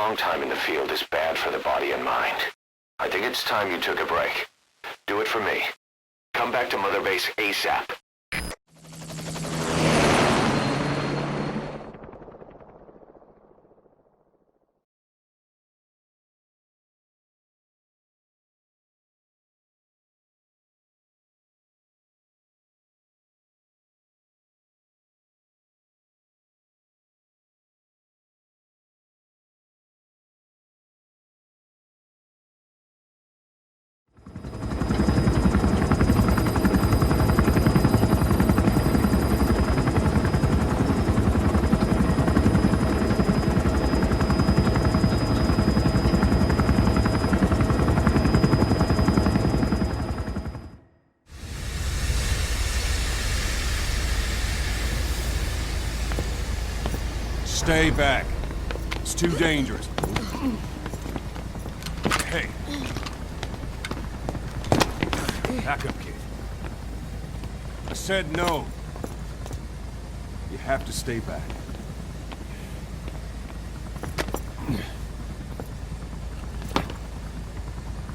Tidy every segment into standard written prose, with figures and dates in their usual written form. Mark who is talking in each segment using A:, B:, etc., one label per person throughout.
A: long time in the field is bad for the body and mind. I think it's time you took a break. Do it for me. Come back to Mother Base ASAP.
B: Stay back. It's too dangerous. Hey. Back up, kid. I said no. You have to stay back.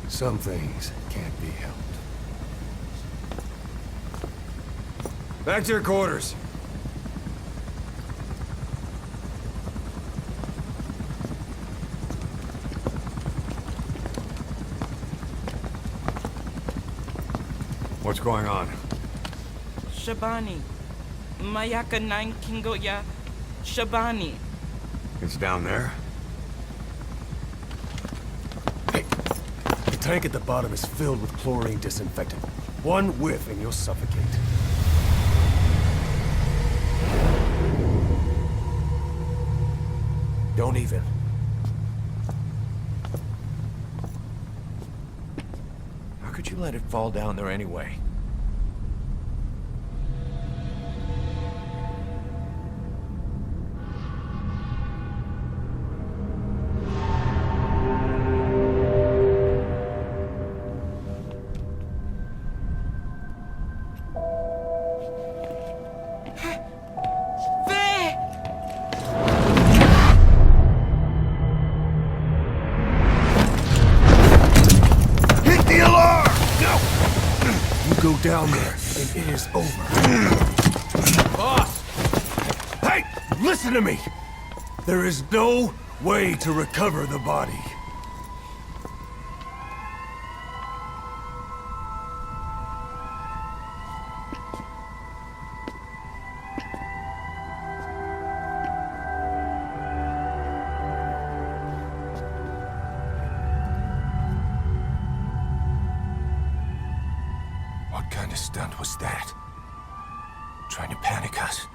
C: Some things can't be helped. Back to your quarters. What's going on?
D: Shabani. Mayaka 9 Kingoya. Shabani.
C: It's down there? Hey, the tank at the bottom is filled with chlorine disinfectant. One whiff and you'll suffocate. Don't even.
E: How could you let it fall down there anyway?
C: Go down there, and it is over.
E: Boss!
C: Hey! Listen to me! There is no way to recover the body.
E: What kind of stunt was that? Trying to panic us?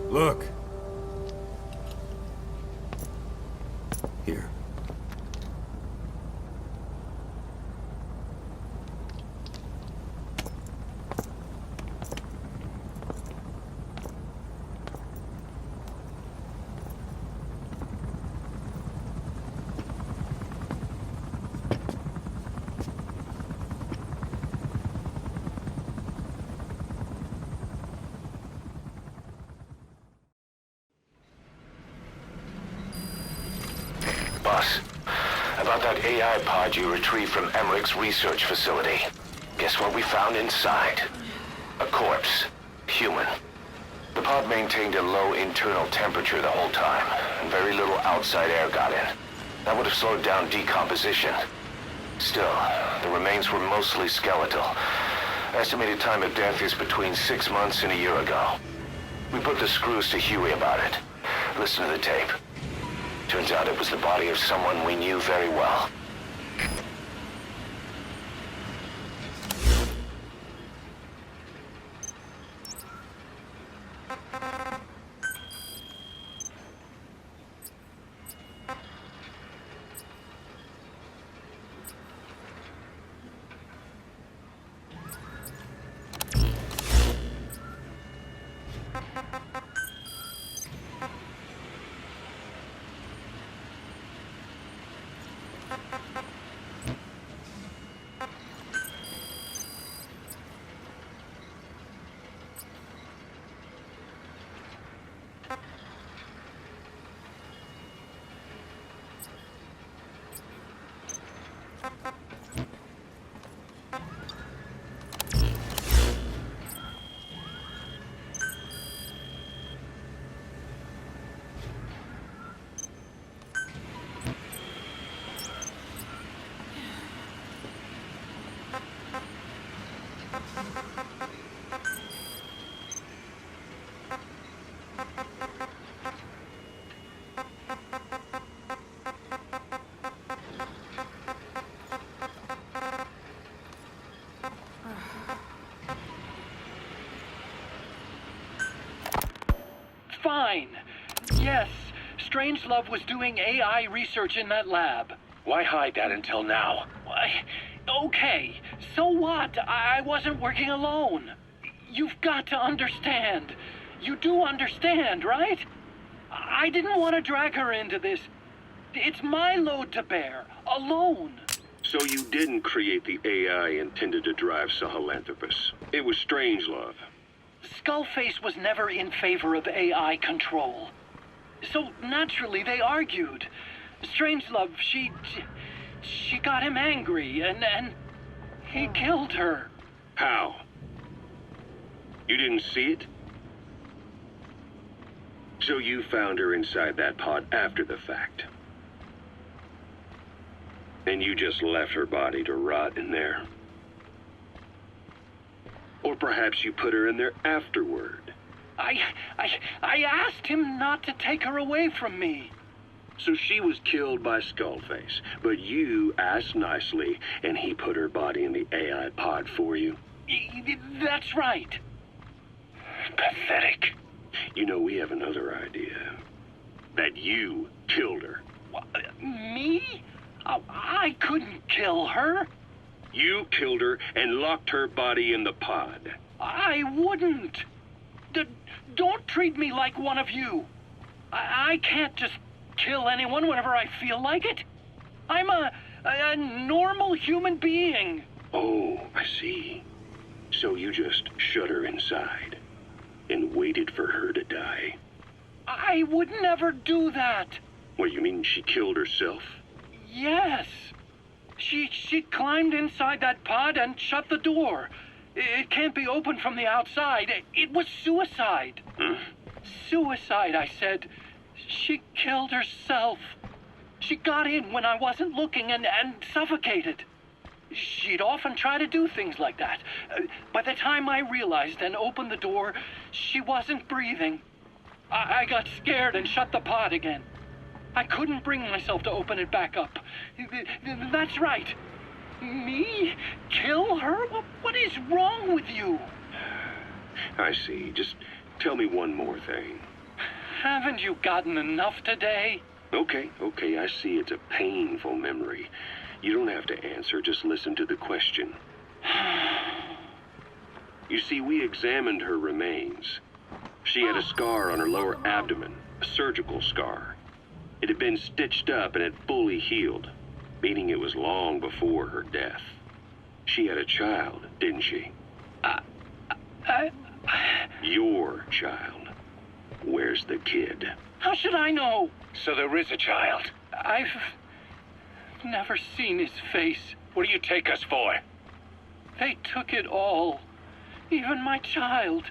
C: Look. Here.
A: Boss, about that AI pod you retrieved from Emmerich's research facility. Guess what we found inside? A corpse. Human. The pod maintained a low internal temperature the whole time, and very little outside air got in. That would have slowed down decomposition. Still, the remains were mostly skeletal. Estimated time of death is between 6 months and a year ago. We put the screws to Huey about it. Listen to the tape. Turns out it was the body of someone we knew very well.
F: Fine. Yes, Strangelove was doing AI research in that lab.
G: Why hide that until now?
F: Why? Okay, so what? I wasn't working alone. You've got to understand. You do understand, right? I didn't want to drag her into this. It's my load to bear, alone.
G: So you didn't create the AI intended to drive Sahelanthropus. It was Strangelove.
F: Skullface was never in favor of AI control. So naturally they argued. Strangelove, she got him angry and he killed her.
G: How? You didn't see it? So you found her inside that pod after the fact. And you just left her body to rot in there. Or perhaps you put her in there afterward.
F: I asked him not to take her away from me.
G: So she was killed by Skullface, but you asked nicely, and he put her body in the AI pod for you.
F: That's right.
G: Pathetic. You know, we have another idea. That you killed her.
F: Me? I couldn't kill her.
G: You killed her and locked her body in the pod.
F: I wouldn't. Don't treat me like one of you. I can't just kill anyone whenever I feel like it. I'm a normal human being.
G: Oh, I see. So you just shut her inside and waited for her to die.
F: I would never do that.
G: What, you mean she killed herself?
F: Yes. She climbed inside that pod and shut the door. It can't be opened from the outside. It was suicide. Suicide, I said. She killed herself. She got in when I wasn't looking and suffocated. She'd often try to do things like that. By the time I realized and opened the door, she wasn't breathing. I got scared and shut the pod again. I couldn't bring myself to open it back up. That's right. Me? Kill her? What is wrong with you?
G: I see. Just tell me one more thing.
F: Haven't you gotten enough today?
G: Okay, I see it's a painful memory. You don't have to answer, just listen to the question. You see, we examined her remains. She had a scar on her lower abdomen, a surgical scar. It had been stitched up and had fully healed, meaning it was long before her death. She had a child, didn't she? Your child. Where's the kid?
F: How should I know?
G: So there is a child.
F: I've never seen his face.
G: What do you take us for?
F: They took it all. Even my child.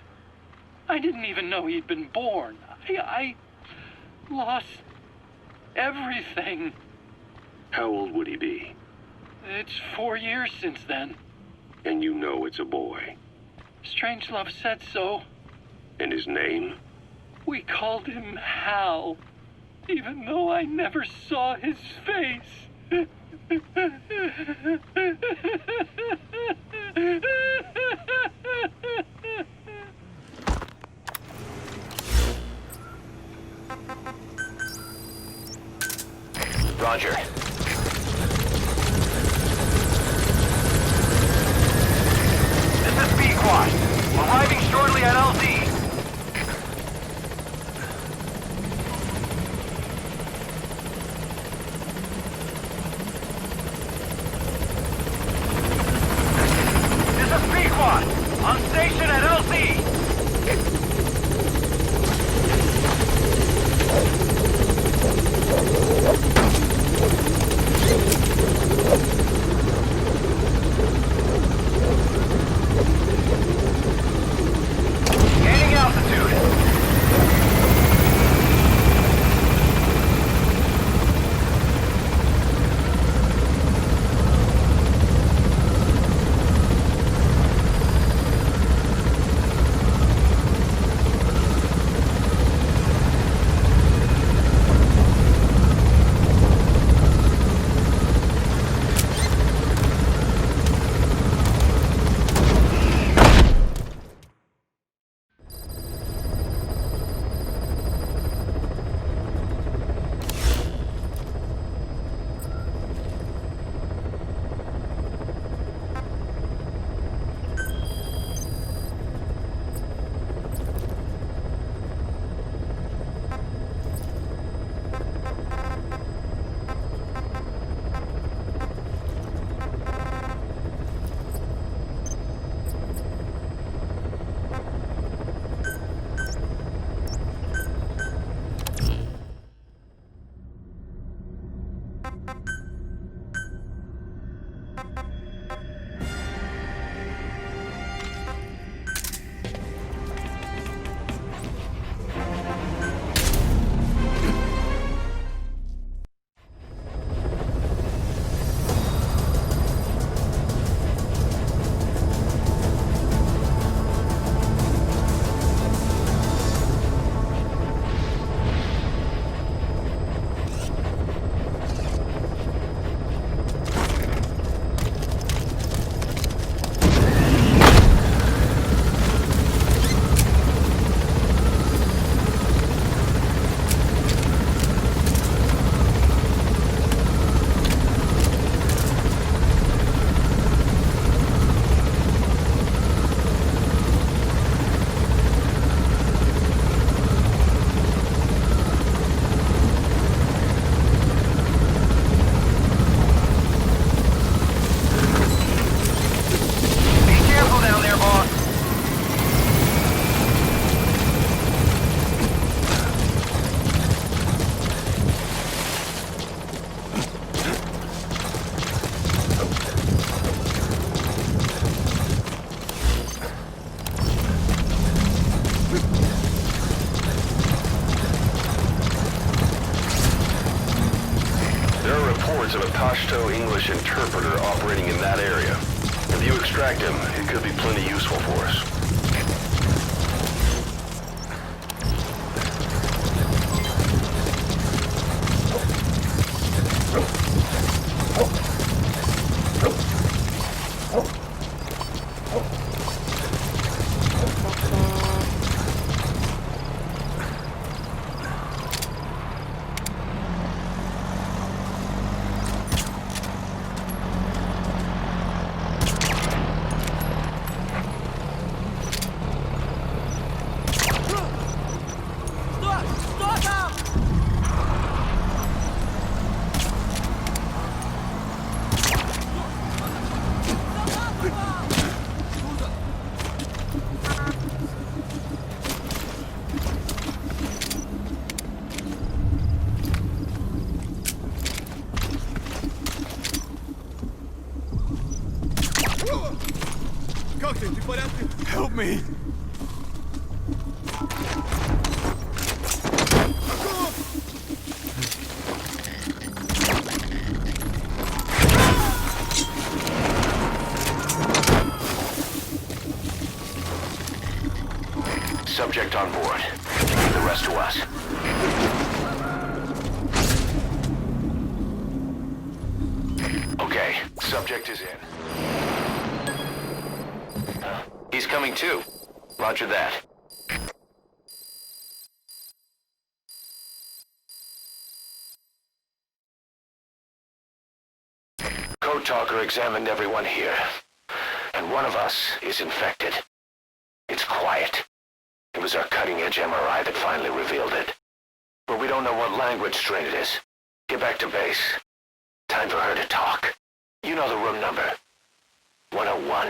F: I didn't even know he'd been born. I lost everything.
G: How old would he be?
F: It's 4 years since then.
G: And you know it's a boy.
F: Strangelove said so.
G: And his name?
F: We called him Hal, even though I never saw his face.
A: Roger. This is B-Quad. Arriving shortly at LZ. This is B-Quad. On station at LZ. Gaining altitude. Of a Pashto English interpreter operating in that area. If you extract him, it could be plenty useful for us.
C: Help me!
A: Subject on board. Leave the rest to us. Okay, subject is in. He's coming too. Roger that. Code Talker examined everyone here, and one of us is infected. It's quiet. It was our cutting-edge MRI that finally revealed it. But we don't know what language strain it is. Get back to base. Time for her to talk. You know the room number. 101.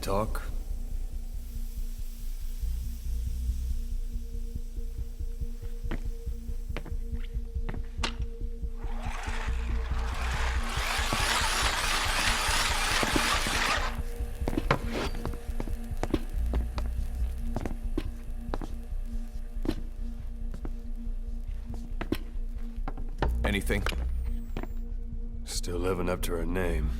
C: Talk?
E: Anything?
C: Still living up to her name.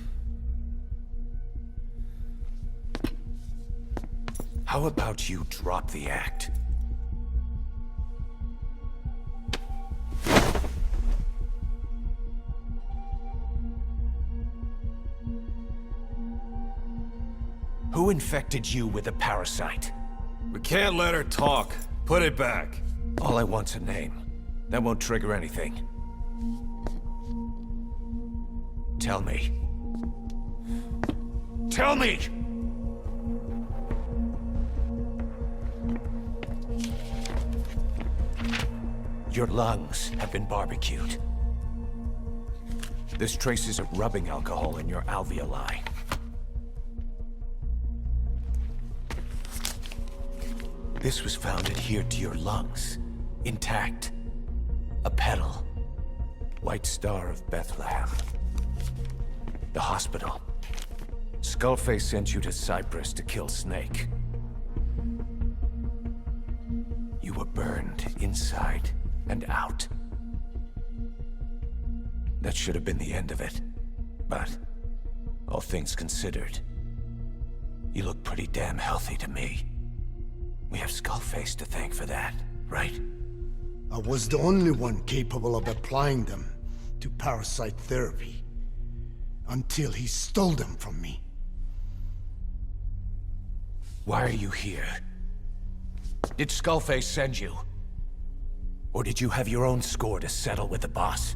E: How about you drop the act? Who infected you with a parasite?
C: We can't let her talk. Put it back.
E: All I want's a name. That won't trigger anything. Tell me. Tell me! Your lungs have been barbecued. There's traces of rubbing alcohol in your alveoli. This was found adhered to your lungs, intact. A petal. White Star of Bethlehem. The hospital. Skullface sent you to Cyprus to kill Snake. You were burned inside and out. That should have been the end of it. But, all things considered, you look pretty damn healthy to me. We have Skullface to thank for that, right?
H: I was the only one capable of applying them to parasite therapy. Until he stole them from me.
E: Why are you here? Did Skullface send you? Or did you have your own score to settle with the boss?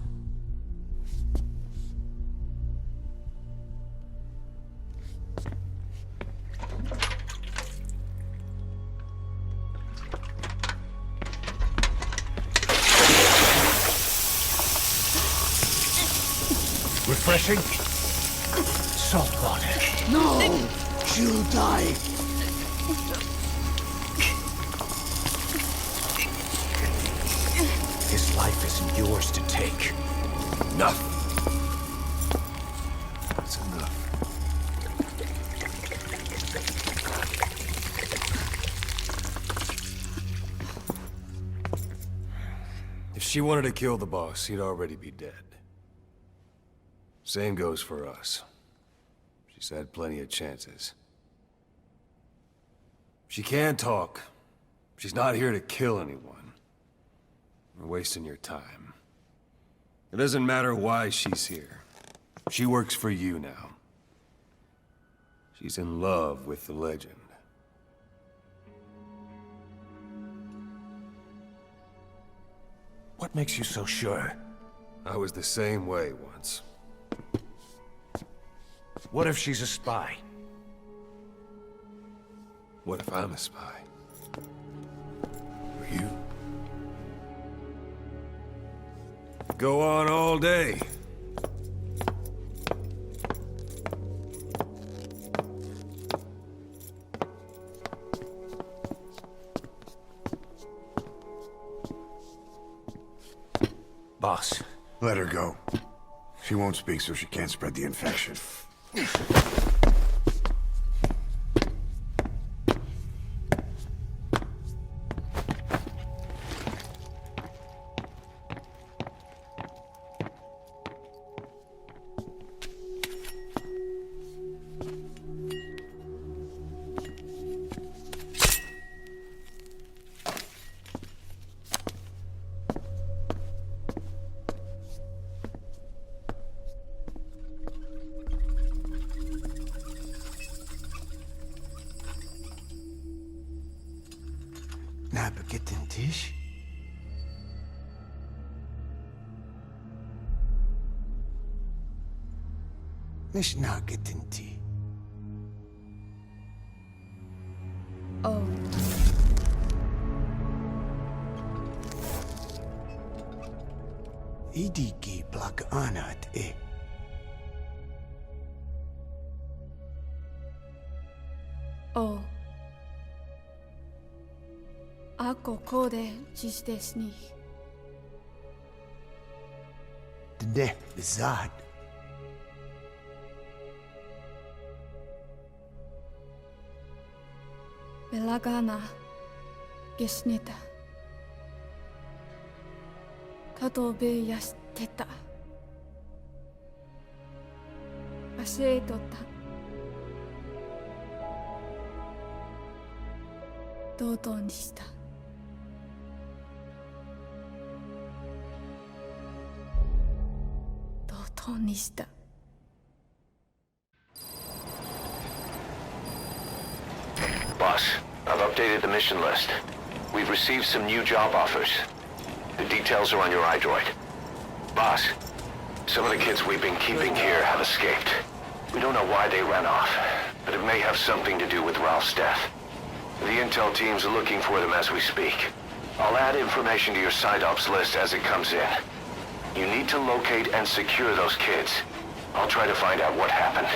E: Refreshing? Salt water.
H: No! She'll die!
E: His life isn't yours to take.
C: Enough. That's enough. If she wanted to kill the boss, he'd already be dead. Same goes for us. She's had plenty of chances. She can talk. She's not here to kill anyone. You're wasting your time. It doesn't matter why she's here. She works for you now. She's in love with the legend.
E: What makes you so sure?
C: I was the same way once.
E: What if she's a spy?
C: What if I'm a spy? For you? Go on all day.
E: Boss,
I: Let her go. She won't speak so she can't spread the infection.
H: Napakitin Tish? Mish Nakitin Ti.
J: Oh.
H: Idiki plak anat e.
J: Oh. Ako kode jisdesni.
H: Dne bizad.
J: Belagana gesnita. Katobe yasteta. Asetota. Dodoにした。dodoにした。
A: Boss, I've updated the mission list. We've received some new job offers. The details are on your iDroid. Boss, some of the kids we've been keeping here have escaped. We don't know why they ran off, but it may have something to do with Ralph's death. The intel team's looking for them as we speak. I'll add information to your side ops list as it comes in. You need to locate and secure those kids. I'll try to find out what happened.